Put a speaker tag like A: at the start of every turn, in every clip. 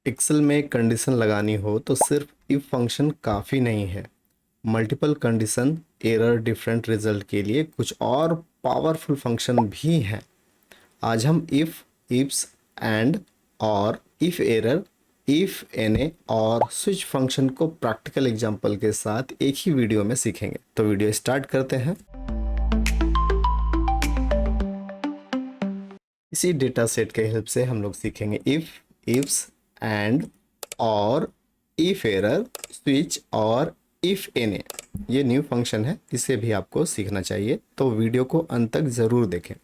A: Excel में एक condition लगानी हो तो सिर्फ इफ फंक्शन काफ़ी नहीं है। Multiple condition, error, different result के लिए कुछ और पावरफुल फंक्शन भी हैं। आज हम इफ, इफ्स, एंड, और, इफ एरर, इफ एनए और स्विच फंक्शन को प्रैक्टिकल एग्जांपल के साथ एक ही वीडियो में सीखेंगे। तो वीडियो स्टार्ट करते हैं। इसी डेटा सेट के हेल्प से हम लोग सीखेंगे इफ, इफ्स, एंड, और, इफ एरर, स्विच और इफ एनए। ये न्यू फंक्शन है, इसे भी आपको सीखना चाहिए, तो वीडियो को अंत तक ज़रूर देखें।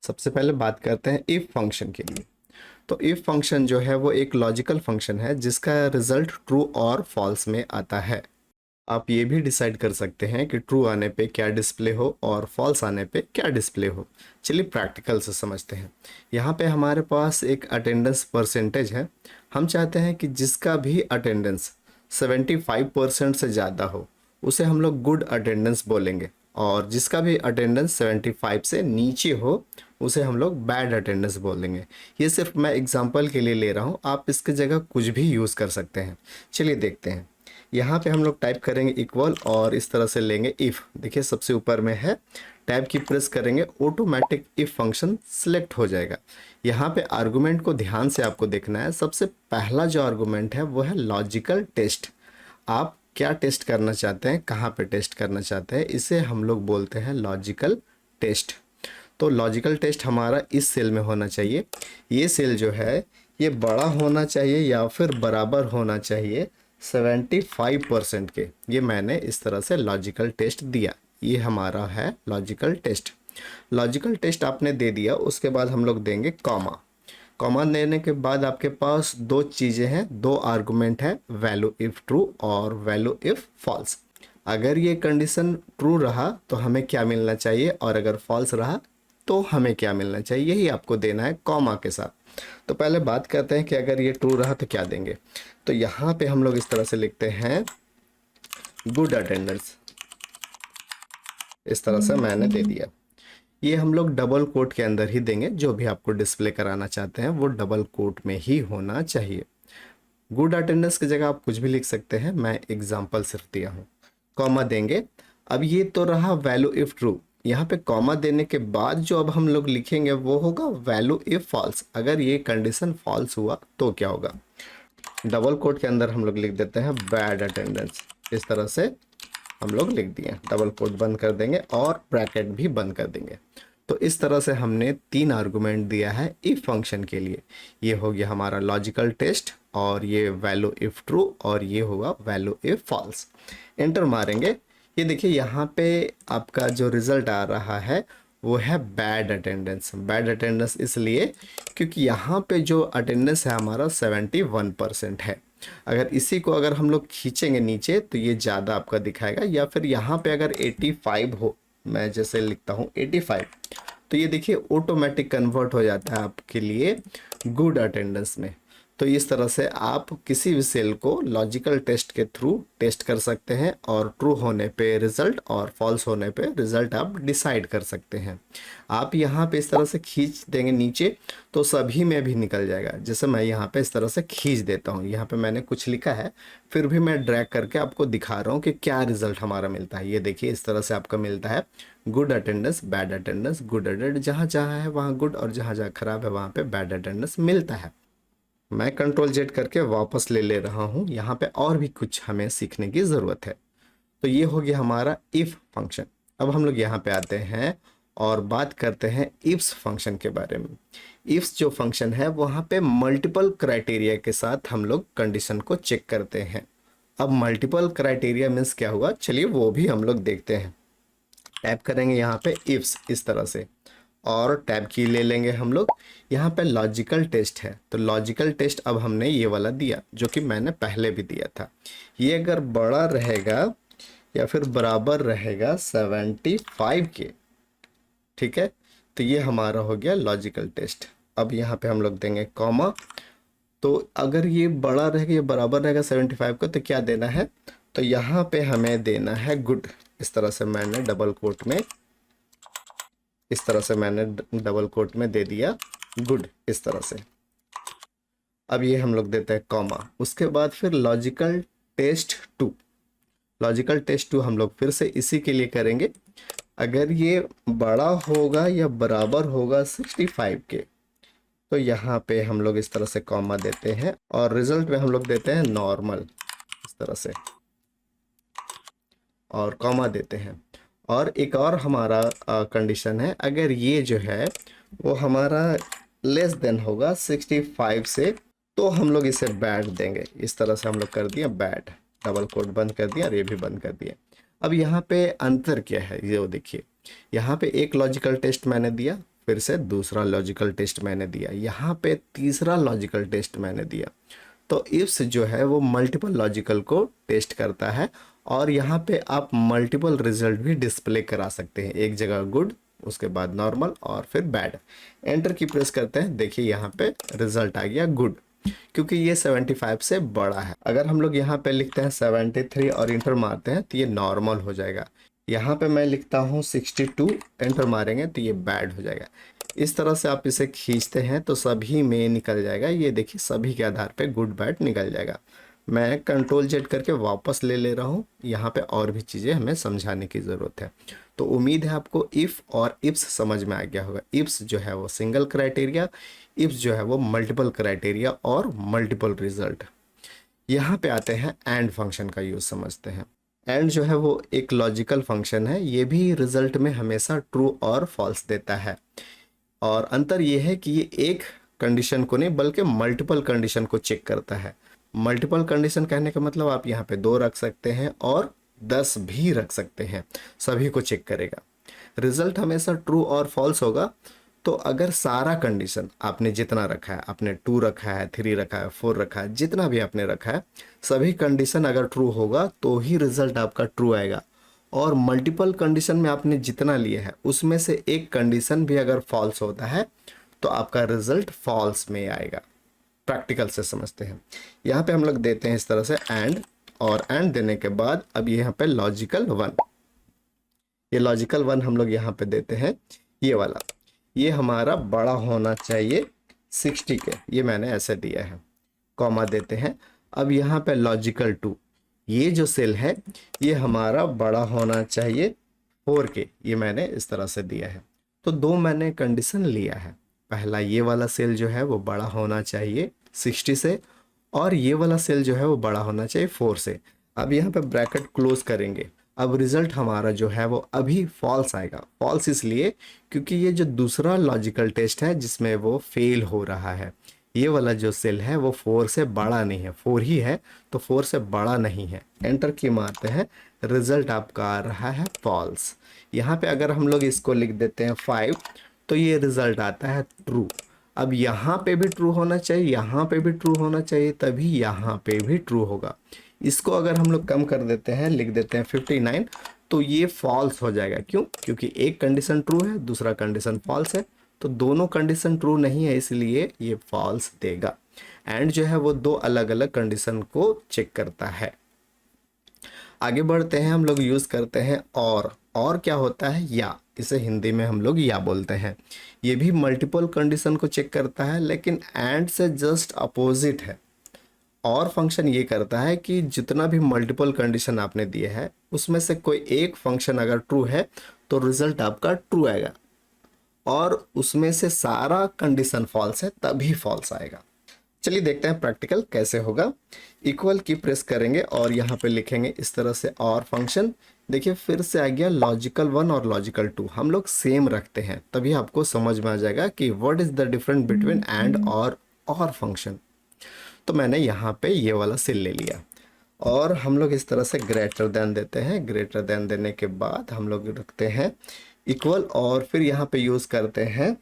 A: सबसे पहले बात करते हैं इफ फंक्शन के लिए। तो इफ फंक्शन जो है वो एक लॉजिकल फंक्शन है जिसका रिजल्ट ट्रू और फॉल्स में आता है। आप ये भी डिसाइड कर सकते हैं कि ट्रू आने पे क्या डिस्प्ले हो और फॉल्स आने पे क्या डिस्प्ले हो। चलिए प्रैक्टिकल से समझते हैं। यहाँ पे हमारे पास एक अटेंडेंस परसेंटेज है। हम चाहते हैं कि जिसका भी अटेंडेंस 75% से ज़्यादा हो उसे हम लोग गुड अटेंडेंस बोलेंगे, और जिसका भी अटेंडेंस 75 से नीचे हो उसे हम लोग बैड अटेंडेंस बोलेंगे। ये सिर्फ मैं एग्जांपल के लिए ले रहा हूँ, आप इसकी जगह कुछ भी यूज़ कर सकते हैं। चलिए देखते हैं। यहाँ पे हम लोग टाइप करेंगे इक्वल और इस तरह से लेंगे इफ़। देखिए सबसे ऊपर में है, टैब की प्रेस करेंगे, ऑटोमेटिक इफ़ फंक्शन सिलेक्ट हो जाएगा। यहाँ पे आर्गुमेंट को ध्यान से आपको देखना है। सबसे पहला जो आर्गुमेंट है वो है लॉजिकल टेस्ट। आप क्या टेस्ट करना चाहते हैं, कहाँ पे टेस्ट करना चाहते हैं, इसे हम लोग बोलते हैं लॉजिकल टेस्ट। तो लॉजिकल टेस्ट हमारा इस सेल में होना चाहिए। ये सेल जो है ये बड़ा होना चाहिए या फिर बराबर होना चाहिए 75% के। ये मैंने इस तरह से लॉजिकल टेस्ट दिया। ये हमारा है लॉजिकल टेस्ट। लॉजिकल टेस्ट आपने दे दिया, उसके बाद हम लोग देंगे कॉमा। कॉमा देने के बाद आपके पास दो चीज़ें हैं, दो आर्गुमेंट है, वैल्यू इफ़ ट्रू और वैल्यू इफ़ फॉल्स। अगर ये कंडीशन ट्रू रहा तो हमें क्या मिलना चाहिए, और अगर फॉल्स रहा तो हमें क्या मिलना चाहिए, यही आपको देना है कॉमा के साथ। तो पहले बात करते हैं कि अगर ये ट्रू रहा तो क्या देंगे। तो यहाँ पे हम लोग इस तरह से लिखते हैं गुड अटेंडेंस। इस तरह से मैंने दे दिया। ये हम लोग डबल कोट के अंदर ही देंगे। जो भी आपको डिस्प्ले कराना चाहते हैं वो डबल कोट में ही होना चाहिए। गुड अटेंडेंस की जगह आप कुछ भी लिख सकते हैं, मैं एग्जांपल सिर्फ दिया हूँ। कॉमा देंगे। अब ये तो रहा वैल्यू इफ ट्रू। यहाँ पे कॉमा देने के बाद जो अब हम लोग लिखेंगे वो होगा वैल्यू इफ फॉल्स। अगर ये कंडीशन फॉल्स हुआ तो क्या होगा। डबल कोट के अंदर हम लोग लिख देते हैं बैड अटेंडेंस। इस तरह से हम लोग लिख दिए। डबल कोट बंद कर देंगे और ब्रैकेट भी बंद कर देंगे। तो इस तरह से हमने तीन आर्गुमेंट दिया है इफ फंक्शन के लिए। ये हो गया हमारा लॉजिकल टेस्ट, और ये वैल्यू इफ ट्रू, और ये होगा वैल्यू इफ फॉल्स। एंटर मारेंगे। ये देखिए यहाँ पे आपका जो रिजल्ट आ रहा है वो है बैड अटेंडेंस। बैड अटेंडेंस इसलिए क्योंकि यहाँ पे जो अटेंडेंस है हमारा 71% है। अगर इसी को अगर हम लोग खींचेंगे नीचे तो ये ज़्यादा आपका दिखाएगा, या फिर यहाँ पे अगर 85 हो, मैं जैसे लिखता हूँ 85, तो ये देखिए ऑटोमेटिक कन्वर्ट हो जाता है आपके लिए गुड अटेंडेंस में। तो इस तरह से आप किसी भी सेल को लॉजिकल टेस्ट के थ्रू टेस्ट कर सकते हैं, और ट्रू होने पे रिजल्ट और फॉल्स होने पे रिजल्ट आप डिसाइड कर सकते हैं। आप यहाँ पे इस तरह से खींच देंगे नीचे तो सभी में भी निकल जाएगा। जैसे मैं यहाँ पे इस तरह से खींच देता हूँ, यहाँ पे मैंने कुछ लिखा है, फिर भी मैं ड्रैग करके आपको दिखा रहा हूँ कि क्या रिजल्ट हमारा मिलता है। ये देखिए इस तरह से आपका मिलता है good attendance, bad attendance, good attendance. जहाँ जहाँ है वहाँ गुड, और जहाँ जहाँ खराब है वहाँ पे बैड अटेंडेंस मिलता है। मैं कंट्रोल जेड करके वापस ले रहा हूँ। यहाँ पे और भी कुछ हमें सीखने की ज़रूरत है। तो ये हो गया हमारा इफ़ फंक्शन। अब हम लोग यहाँ पे आते हैं और बात करते हैं इफ्स फंक्शन के बारे में। इफ्स जो फंक्शन है वहाँ पे मल्टीपल क्राइटेरिया के साथ हम लोग कंडीशन को चेक करते हैं। अब मल्टीपल क्राइटेरिया मीन्स क्या हुआ, चलिए वो भी हम लोग देखते हैं। टैप करेंगे यहाँ पे इफ्स इस तरह से, और टैब की ले लेंगे हम लोग। यहाँ पे लॉजिकल टेस्ट है, तो लॉजिकल टेस्ट अब हमने ये वाला दिया जो कि मैंने पहले भी दिया था। ये अगर बड़ा रहेगा या फिर बराबर रहेगा 75 के, ठीक है, तो ये हमारा हो गया लॉजिकल टेस्ट। अब यहाँ पे हम लोग देंगे कॉमा। तो अगर ये बड़ा रहेगा या बराबर रहेगा 75 का तो क्या देना है, तो यहाँ पे हमें देना है गुड। इस तरह से मैंने डबल कोट में, इस तरह से मैंने डबल कोट में दे दिया गुड इस तरह से। अब ये हम लोग देते हैं कॉमा, उसके बाद फिर logical test two. Logical test two हम लोग फिर से इसी के लिए करेंगे, अगर ये बड़ा होगा या बराबर होगा 65 के, तो यहाँ पे हम लोग इस तरह से कॉमा देते हैं और रिजल्ट में हम लोग देते हैं नॉर्मल इस तरह से और कॉमा देते हैं। और एक और हमारा कंडीशन है, अगर ये जो है वो हमारा लेस देन होगा 65 से, तो हम लोग इसे बैड देंगे। इस तरह से हम लोग कर दिए बैड, डबल कोट बंद कर दिया और ये भी बंद कर दिया। अब यहाँ पे अंतर क्या है ये वो देखिए, यहाँ पे एक लॉजिकल टेस्ट मैंने दिया, फिर से दूसरा लॉजिकल टेस्ट मैंने दिया, यहाँ पे तीसरा लॉजिकल टेस्ट मैंने दिया। तो इफ्स जो है वो मल्टीपल लॉजिकल को टेस्ट करता है और यहाँ पे आप मल्टीपल रिजल्ट भी डिस्प्ले करा सकते हैं, एक जगह गुड, उसके बाद नॉर्मल और फिर बैड। एंटर की प्रेस करते हैं, देखिए यहाँ पे रिजल्ट आ गया गुड, क्योंकि ये 75 से बड़ा है। अगर हम लोग यहाँ पे लिखते हैं 73 और इंटर मारते हैं तो ये नॉर्मल हो जाएगा। यहाँ पे मैं लिखता हूँ 62, एंटर मारेंगे तो ये बैड हो जाएगा। इस तरह से आप इसे खींचते हैं तो सभी में निकल जाएगा, ये देखिए सभी के आधार पे गुड बैड निकल जाएगा। मैं कंट्रोल जेड करके वापस ले रहा हूँ, यहाँ पे और भी चीज़ें हमें समझाने की ज़रूरत है। तो उम्मीद है आपको इफ़ और इफ्स समझ में आ गया होगा। इफ्स जो है वो सिंगल क्राइटेरिया, इफ्स जो है वो मल्टीपल क्राइटेरिया और मल्टीपल रिजल्ट। यहाँ पे आते हैं एंड फंक्शन का यूज़ समझते हैं। एंड जो है वो एक लॉजिकल फंक्शन है, ये भी रिजल्ट में हमेशा ट्रू और फॉल्स देता है। और अंतर ये है कि ये एक कंडीशन को नहीं बल्कि मल्टीपल कंडीशन को चेक करता है। मल्टीपल कंडीशन कहने का मतलब आप यहाँ पे 2 रख सकते हैं और 10 भी रख सकते हैं, सभी को चेक करेगा। रिजल्ट हमेशा ट्रू और फॉल्स होगा। तो अगर सारा कंडीशन आपने जितना रखा है, आपने 2 रखा है, 3 रखा है, 4 रखा है, जितना भी आपने रखा है, सभी कंडीशन अगर ट्रू होगा तो ही रिजल्ट आपका ट्रू आएगा। और मल्टीपल कंडीशन में आपने जितना लिया है उसमें से एक कंडीशन भी अगर फॉल्स होता है तो आपका रिजल्ट फॉल्स में आएगा। प्रैक्टिकल से समझते हैं। यहाँ पे हम लोग देते हैं इस तरह से एंड, और एंड देने के बाद अब यहाँ पे लॉजिकल 1, ये लॉजिकल 1 हम लोग यहाँ पे देते हैं, ये वाला, ये हमारा बड़ा होना चाहिए 60 के, ये मैंने ऐसे दिया है, कॉमा देते हैं। अब यहाँ पे लॉजिकल 2, ये जो सेल है ये हमारा बड़ा होना चाहिए 4 के, ये मैंने इस तरह से दिया है। तो 2 मैंने कंडीशन लिया है, पहला ये वाला सेल जो है वो बड़ा होना चाहिए 60 से, और ये वाला सेल जो है वो बड़ा होना चाहिए 4 से। अब यहाँ पे ब्रैकेट क्लोज करेंगे, अब रिजल्ट हमारा जो है वो अभी फॉल्स आएगा। फॉल्स इसलिए क्योंकि ये जो दूसरा लॉजिकल टेस्ट है जिसमें वो फेल हो रहा है, ये वाला जो सेल है वो 4 से बड़ा नहीं है, 4 ही है तो 4 से बड़ा नहीं है। एंटर की मारते हैं, रिजल्ट आपका आ रहा है फॉल्स। यहाँ पे अगर हम लोग इसको लिख देते हैं 5 तो ये रिजल्ट आता है ट्रू। अब यहाँ पे भी ट्रू होना चाहिए, यहाँ पे भी ट्रू होना चाहिए, तभी यहाँ पे भी ट्रू होगा। इसको अगर हम लोग कम कर देते हैं, लिख देते हैं 59, तो ये फॉल्स हो जाएगा। क्यों? क्योंकि एक कंडीशन ट्रू है, दूसरा कंडीशन फॉल्स है, तो दोनों कंडीशन ट्रू नहीं है, इसलिए ये फॉल्स देगा। एंड जो है वो 2 अलग अलग कंडीशन को चेक करता है। आगे बढ़ते हैं, हम लोग यूज़ करते हैं और क्या होता है? या, इसे हिंदी में हम लोग या बोलते हैं। ये भी मल्टीपल कंडीशन को चेक करता है, लेकिन एंड से जस्ट अपोजिट है। और फंक्शन ये करता है कि जितना भी मल्टीपल कंडीशन आपने दिए है उसमें से कोई एक फंक्शन अगर ट्रू है तो रिजल्ट आपका ट्रू आएगा, और उसमें से सारा कंडीशन फॉल्स है तभी फॉल्स आएगा। चलिए देखते हैं प्रैक्टिकल कैसे होगा। इक्वल की प्रेस करेंगे और यहाँ पे लिखेंगे इस तरह से और फंक्शन। देखिए फिर से आ गया लॉजिकल 1 और लॉजिकल 2, हम लोग सेम रखते हैं, तभी आपको समझ में आ जाएगा कि what is the difference between and और फंक्शन। तो मैंने यहाँ पे ये वाला सेल ले लिया और हम लोग इस तरह से ग्रेटर देन देते हैं। ग्रेटर देन देने के बाद हम लोग रखते हैं इक्वल, और फिर यहाँ पे यूज़ करते हैं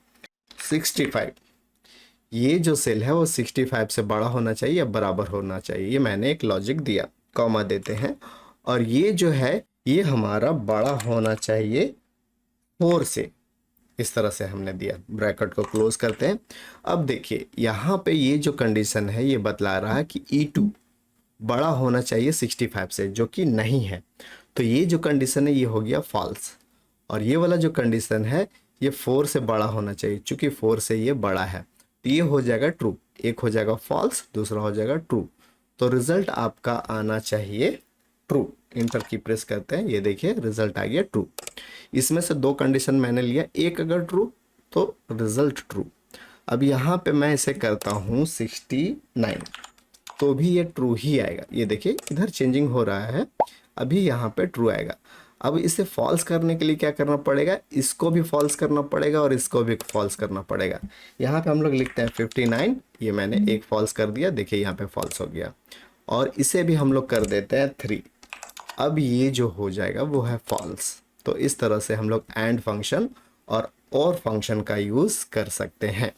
A: 65। ये जो सेल है वो 65 से बड़ा होना चाहिए या बराबर होना चाहिए, ये मैंने एक लॉजिक दिया। कॉमा देते हैं, और ये जो है ये हमारा बड़ा होना चाहिए 4 से, इस तरह से हमने दिया। ब्रैकेट को क्लोज करते हैं। अब देखिए यहाँ पे ये जो कंडीशन है ये बतला रहा है कि E2 बड़ा होना चाहिए 65 से, जो कि नहीं है। तो ये जो कंडीशन है ये हो गया फॉल्स, और ये वाला जो कंडीशन है ये 4 से बड़ा होना चाहिए, चूंकि 4 से ये बड़ा है, तो ये हो जाएगा ट्रू। एक हो जाएगा फॉल्स, दूसरा हो जाएगा ट्रू। तो रिजल्ट आपका आना चाहिए ट्रू। इंटर की प्रेस करते हैं, ये देखिए रिजल्ट आ गया ट्रू। इसमें से दो कंडीशन मैंने लिया, एक अगर ट्रू तो रिजल्ट ट्रू। अब यहाँ पे मैं इसे करता हूँ 69, तो भी ये ट्रू ही आएगा। ये देखिए इधर चेंजिंग हो रहा है, अभी यहाँ पे ट्रू आएगा। अब इसे फॉल्स करने के लिए क्या करना पड़ेगा, इसको भी फॉल्स करना पड़ेगा और इसको भी फॉल्स करना पड़ेगा। यहाँ पे हम लोग लिखते हैं 59, ये मैंने एक फॉल्स कर दिया, देखिए यहाँ पे फॉल्स हो गया। और इसे भी हम लोग कर देते हैं 3, अब ये जो हो जाएगा वो है फॉल्स। तो इस तरह से हम लोग एंड फंक्शन और फंक्शन का यूज कर सकते हैं।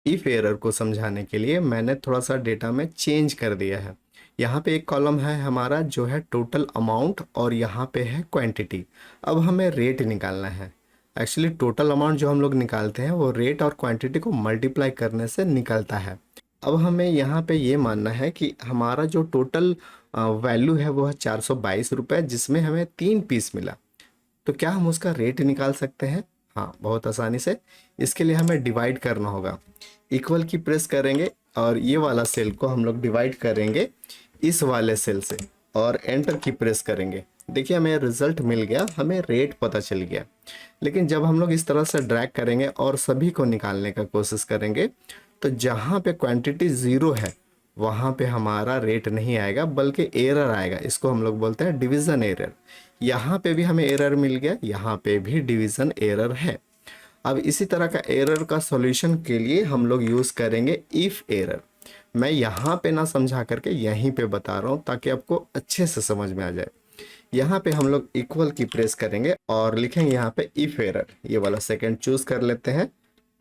A: इफ एरर को समझाने के लिए मैंने थोड़ा सा डेटा में चेंज कर दिया है। यहाँ पे एक कॉलम है हमारा जो है टोटल अमाउंट और यहाँ पे है क्वांटिटी। अब हमें रेट निकालना है। एक्चुअली टोटल अमाउंट जो हम लोग निकालते हैं वो रेट और क्वांटिटी को मल्टीप्लाई करने से निकलता है। अब हमें यहाँ पे ये मानना है कि हमारा जो टोटल वैल्यू है वो है 422 रुपये, जिसमें हमें 3 पीस मिला। तो क्या हम उसका रेट निकाल सकते हैं? हाँ, बहुत आसानी से। इसके लिए हमें डिवाइड करना होगा। इक्वल की प्रेस करेंगे और ये वाला सेल को हम लोग डिवाइड करेंगे इस वाले सेल से और एंटर की प्रेस करेंगे। देखिए हमें रिजल्ट मिल गया, हमें रेट पता चल गया। लेकिन जब हम लोग इस तरह से ड्रैग करेंगे और सभी को निकालने का कोशिश करेंगे तो जहाँ पे क्वांटिटी 0 है वहाँ पे हमारा रेट नहीं आएगा बल्कि एरर आएगा। इसको हम लोग बोलते हैं डिवीज़न एरर। यहाँ पे भी हमें एरर मिल गया, यहाँ पे भी डिवीज़न एरर है। अब इसी तरह का एरर का सॉल्यूशन के लिए हम लोग यूज़ करेंगे इफ़ एरर। मैं यहाँ पे ना समझा करके यहीं पे बता रहा हूँ ताकि आपको अच्छे से समझ में आ जाए। यहाँ पे हम लोग इक्वल की प्रेस करेंगे और लिखेंगे यहाँ पे इफ़ एरर। ये वाला सेकंड चूज कर लेते हैं,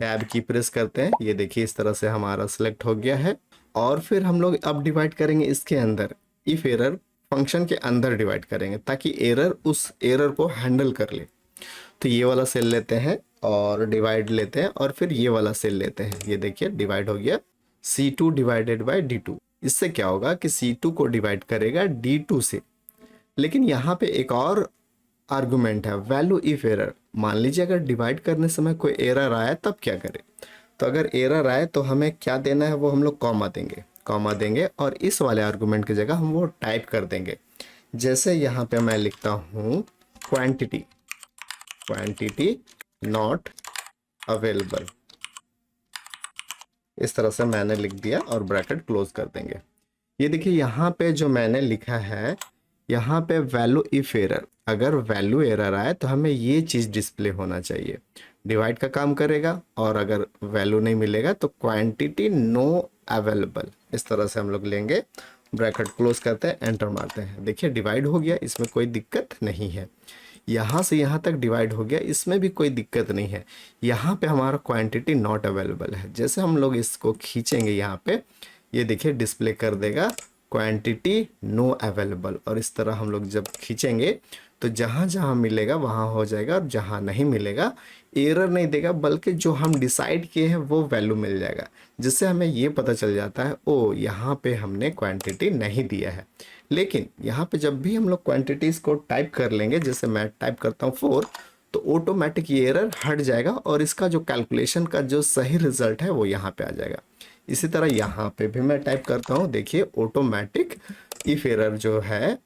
A: टैब की प्रेस करते हैं, ये देखिए इस तरह से हमारा सिलेक्ट हो गया है। और फिर हम लोग अब डिवाइड करेंगे इसके अंदर, इफ़ एरर फंक्शन के अंदर डिवाइड करेंगे ताकि एरर उस एरर को हैंडल कर ले। तो ये वाला सेल लेते हैं और डिवाइड लेते हैं और फिर ये वाला सेल लेते हैं, ये देखिए डिवाइड हो गया C2 डिवाइडेड बाय D2। इससे क्या होगा कि C2 को डिवाइड करेगा D2 से। लेकिन यहाँ पे एक और आर्गुमेंट है, वैल्यू इफ एरर। मान लीजिए अगर डिवाइड करने समय कोई एरर आया तब क्या करें? तो अगर एरर आए तो हमें क्या देना है, वो हम लोग कॉमा देंगे और इस वाले आर्गुमेंट की जगह हम वो टाइप कर देंगे। जैसे यहाँ पे मैं लिखता हूँ क्वांटिटी नॉट अवेलेबल, इस तरह से मैंने लिख दिया और ब्रैकेट क्लोज कर देंगे। ये देखिए यहाँ पे जो मैंने लिखा है, यहाँ पे वैल्यू इफ एरर, अगर वैल्यू एरर आए तो हमें ये चीज़ डिस्प्ले होना चाहिए, डिवाइड का काम करेगा। और अगर वैल्यू नहीं मिलेगा तो क्वांटिटी नो अवेलेबल, इस तरह से हम लोग लेंगे, ब्रैकेट क्लोज करते हैं, एंटर मारते हैं। देखिए डिवाइड हो गया, इसमें कोई दिक्कत नहीं है। यहाँ से यहाँ तक डिवाइड हो गया, इसमें भी कोई दिक्कत नहीं है। यहाँ पे हमारा क्वांटिटी नॉट अवेलेबल है। जैसे हम लोग इसको खींचेंगे यहाँ पे, ये देखिए डिस्प्ले कर देगा क्वांटिटी नो अवेलेबल। और इस तरह हम लोग जब खींचेंगे तो जहाँ जहाँ मिलेगा वहाँ हो जाएगा और जहाँ नहीं मिलेगा एरर नहीं देगा, बल्कि जो हम डिसाइड किए हैं वो वैल्यू मिल जाएगा, जिससे हमें ये पता चल जाता है ओ यहाँ पे हमने क्वांटिटी नहीं दिया है। लेकिन यहाँ पे जब भी हम लोग क्वांटिटीज़ को टाइप कर लेंगे, जैसे मैं टाइप करता हूँ 4, तो ऑटोमेटिक ये एरर हट जाएगा और इसका जो कैलकुलेशन का जो सही रिजल्ट है वो यहाँ पे आ जाएगा। इसी तरह यहाँ पे भी मैं टाइप करता हूँ, देखिए ऑटोमेटिक इफ एरर जो है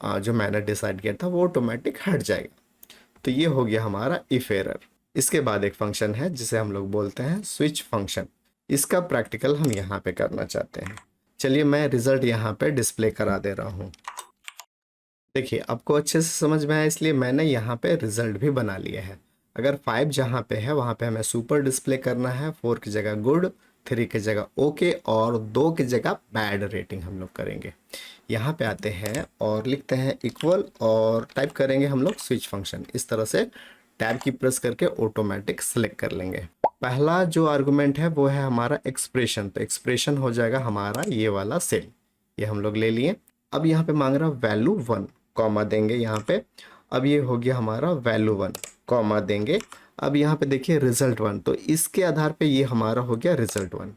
A: जो मैंने डिसाइड किया था वो ऑटोमेटिक हट जाएगा। तो ये हो गया हमारा इफ एरर। इसके बाद एक फंक्शन है जिसे हम लोग बोलते हैं स्विच फंक्शन। इसका प्रैक्टिकल हम यहाँ पे करना चाहते हैं। चलिए मैं रिजल्ट यहाँ पे डिस्प्ले करा दे रहा हूँ। देखिए आपको अच्छे से समझ में आया, इसलिए मैंने यहाँ पे रिजल्ट भी बना लिया है। अगर 5 जहाँ पे है वहाँ पे हमें सुपर डिस्प्ले करना है, 4 की जगह गुड, 3 की जगह ओके और 2 की जगह बैड रेटिंग हम लोग करेंगे। यहाँ पे आते हैं और लिखते हैं इक्वल और टाइप करेंगे हम लोग स्विच फंक्शन। इस तरह से टैब की प्रेस करके ऑटोमेटिक सेलेक्ट कर लेंगे। पहला जो आर्गुमेंट है वो है हमारा एक्सप्रेशन, तो एक्सप्रेशन हो जाएगा हमारा ये वाला सेल, ये हम लोग ले लिए। अब यहाँ पे मांग रहा वैल्यू 1, कॉमा देंगे यहाँ पे। अब ये हो गया हमारा वैल्यू 1, कॉमा देंगे। अब यहाँ पे देखिए रिजल्ट 1, तो इसके आधार पे ये हमारा हो गया रिजल्ट 1,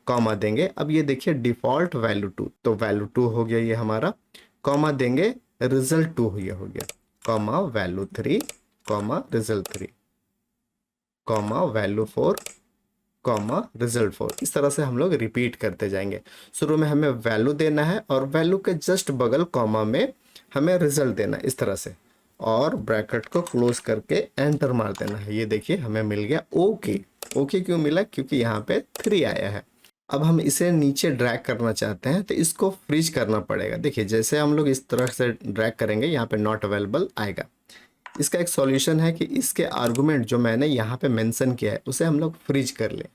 A: कॉमा देंगे। अब ये देखिए डिफॉल्ट वैल्यू 2, तो वैल्यू 2 हो गया ये हमारा, कॉमा देंगे, रिजल्ट 2 ये हो गया, comma value 3, comma result 3, comma value 4, comma result 4। इस तरह से हम लोग रिपीट करते जाएंगे। शुरू में हमें वैल्यू देना है और वैल्यू के जस्ट बगल कॉमा में हमें रिजल्ट देना है इस तरह से, और ब्रैकेट को क्लोज करके एंटर मार देना है। ये देखिए हमें मिल गया ओके। ओके क्यों मिला? क्योंकि यहाँ पे 3 आया है। अब हम इसे नीचे ड्रैग करना चाहते हैं तो इसको फ्रीज करना पड़ेगा। देखिए जैसे हम लोग इस तरह से ड्रैग करेंगे यहाँ पे नॉट अवेलेबल आएगा। इसका एक सॉल्यूशन है कि इसके आर्गुमेंट जो मैंने यहाँ पे मेंशन किया है उसे हम लोग फ्रीज कर लें।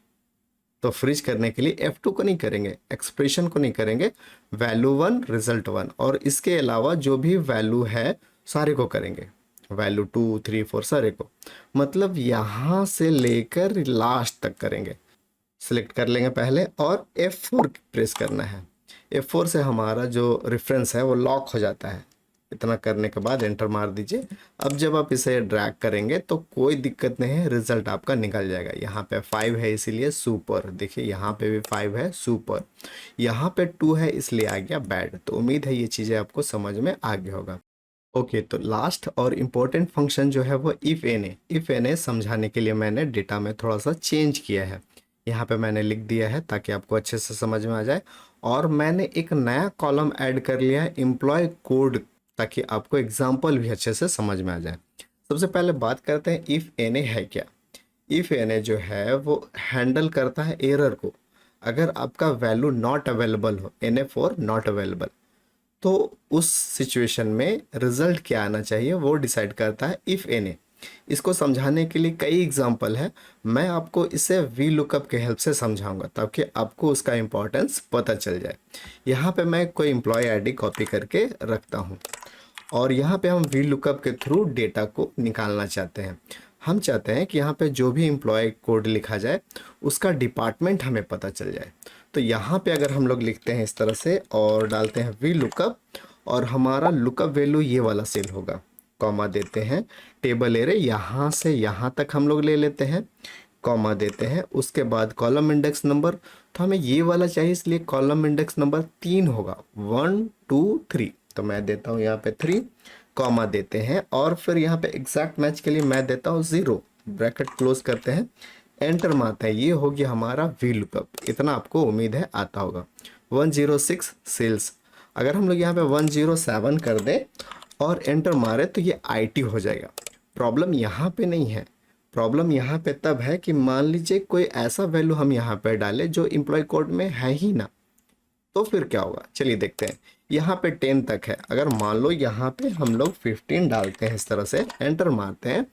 A: तो फ्रीज करने के लिए F2 को नहीं करेंगे, एक्सप्रेशन को नहीं करेंगे, वैल्यू 1 रिजल्ट 1 और इसके अलावा जो भी वैल्यू है सारे को करेंगे, वैल्यू 2 3 4 सारे को, मतलब यहाँ से लेकर लास्ट तक करेंगे। सिलेक्ट कर लेंगे पहले और F4 प्रेस करना है। F4 से हमारा जो रेफरेंस है वो लॉक हो जाता है। इतना करने के बाद एंटर मार दीजिए। अब जब आप इसे ड्रैग करेंगे तो कोई दिक्कत नहीं है, रिजल्ट आपका निकल जाएगा। यहाँ पे 5 है इसीलिए सुपर, देखिए यहाँ पे भी 5 है सुपर, यहाँ पे 2 है इसलिए आ गया बैड। तो उम्मीद है ये चीज़ें आपको समझ में आ गया होगा। ओके, तो लास्ट और इम्पोर्टेंट फंक्शन जो है वो इफ़ एन ए समझाने के लिए मैंने डेटा में थोड़ा सा चेंज किया है। यहाँ पे मैंने लिख दिया है ताकि आपको अच्छे से समझ में आ जाए, और मैंने एक नया कॉलम ऐड कर लिया है एम्प्लॉय कोड, ताकि आपको एग्जाम्पल भी अच्छे से समझ में आ जाए। सबसे पहले बात करते हैं इफ़ एन ए है क्या। इफ़ एन ए जो है वो हैंडल करता है एरर को। अगर आपका वैल्यू नॉट अवेलेबल हो, NA4 नॉट अवेलेबल, तो उस सिचुएशन में रिजल्ट क्या आना चाहिए वो डिसाइड करता है इफ़ एन ए। इसको समझाने के लिए कई एग्जाम्पल है, मैं आपको इसे वी लुकअप के हेल्प से समझाऊंगा ताकि आपको उसका इम्पोर्टेंस पता चल जाए। यहाँ पे मैं कोई एम्प्लॉय आईडी कॉपी करके रखता हूँ और यहाँ पे हम वी लुकअप के थ्रू डेटा को निकालना चाहते हैं। हम चाहते हैं कि यहाँ पे जो भी एम्प्लॉय कोड लिखा जाए उसका डिपार्टमेंट हमें पता चल जाए। तो यहाँ पे अगर हम लोग लिखते हैं इस तरह से और डालते हैं वी लुकअप, और हमारा लुकअप वैल्यू ये वाला सेल होगा, कॉमा देते हैं, टेबल एरे यहाँ से यहाँ तक हम लोग ले लेते हैं, कॉमा देते हैं, उसके बाद कॉलम इंडेक्स नंबर, तो हमें ये वाला चाहिए इसलिए कॉलम इंडेक्स नंबर 3 होगा, 1 2 3, तो मैं देता हूँ यहाँ पे 3, कॉमा देते हैं, और फिर यहाँ पे एग्जैक्ट मैच के लिए मैं देता हूँ 0, ब्रैकेट क्लोज करते हैं, एंटर मारते हैं। ये हो गया हमारा वी लुकअप। इतना आपको उम्मीद है आता होगा। 106 सेल्स, अगर हम लोग यहाँ पे 107 कर दें और एंटर मारे तो ये IT हो जाएगा। प्रॉब्लम यहाँ पे नहीं है, प्रॉब्लम यहाँ पे तब है कि मान लीजिए कोई ऐसा वैल्यू हम यहाँ पे डालें जो एम्प्लॉय कोड में है ही ना, तो फिर क्या होगा चलिए देखते हैं। यहाँ पे 10 तक है, अगर मान लो यहाँ पे हम लोग 15 डालते हैं, इस तरह से एंटर मारते हैं,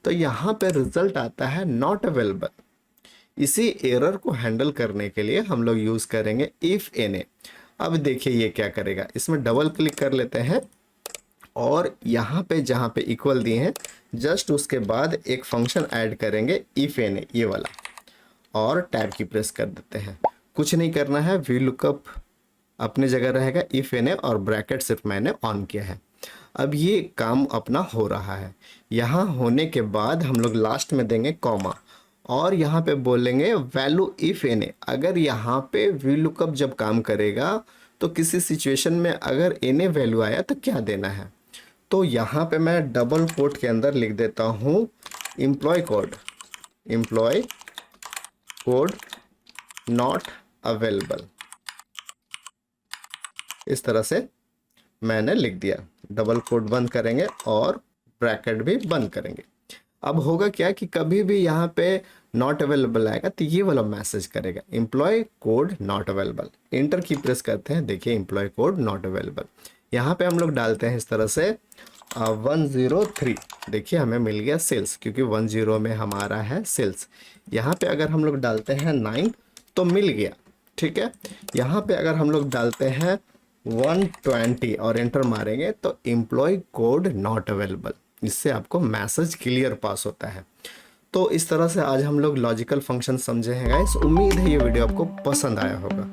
A: तो यहाँ पे रिजल्ट आता है नॉट अवेलेबल। इसी एरर को हैंडल करने के लिए हम लोग यूज़ करेंगे इफ़ एन ए। अब देखिए ये क्या करेगा, इसमें डबल क्लिक कर लेते हैं और यहाँ पे जहाँ पे इक्वल दिए हैं जस्ट उसके बाद एक फंक्शन ऐड करेंगे इफ़ एन ए ये वाला, और टैब की प्रेस कर देते हैं। कुछ नहीं करना है, वी लुकअप अपने जगह रहेगा, इफ़ एन ए और ब्रैकेट सिर्फ मैंने ऑन किया है। अब ये काम अपना हो रहा है। यहाँ होने के बाद हम लोग लास्ट में देंगे कॉमा और यहाँ पे बोलेंगे वैल्यू इफ़ एन ए। अगर यहाँ पे वी लुकअप जब काम करेगा तो किसी सिचुएशन में अगर एन ए वैल्यू आया तो क्या देना है, तो यहाँ पे मैं डबल कोट के अंदर लिख देता हूँ एम्प्लॉय कोड नॉट अवेलेबल। इस तरह से मैंने लिख दिया, डबल कोट बंद करेंगे और ब्रैकेट भी बंद करेंगे। अब होगा क्या कि कभी भी यहाँ पे नॉट अवेलेबल आएगा तो ये वाला मैसेज करेगा employ code not available. Enter की प्रेस करते हैं, देखिए एम्प्लॉय कोड नॉट अवेलेबल। यहाँ पे हम लोग डालते हैं इस तरह से 103, देखिए हमें मिल गया सेल्स, क्योंकि 10 में हमारा है सेल्स। यहाँ पे अगर हम लोग डालते हैं 9 तो मिल गया, ठीक है। यहाँ पे अगर हम लोग डालते हैं 120 और एंटर मारेंगे तो एम्प्लॉय कोड नॉट अवेलेबल। इससे आपको मैसेज क्लियर पास होता है। तो इस तरह से आज हम लोग लॉजिकल फंक्शन समझे हैं गाइस। उम्मीद है ये वीडियो आपको पसंद आया होगा।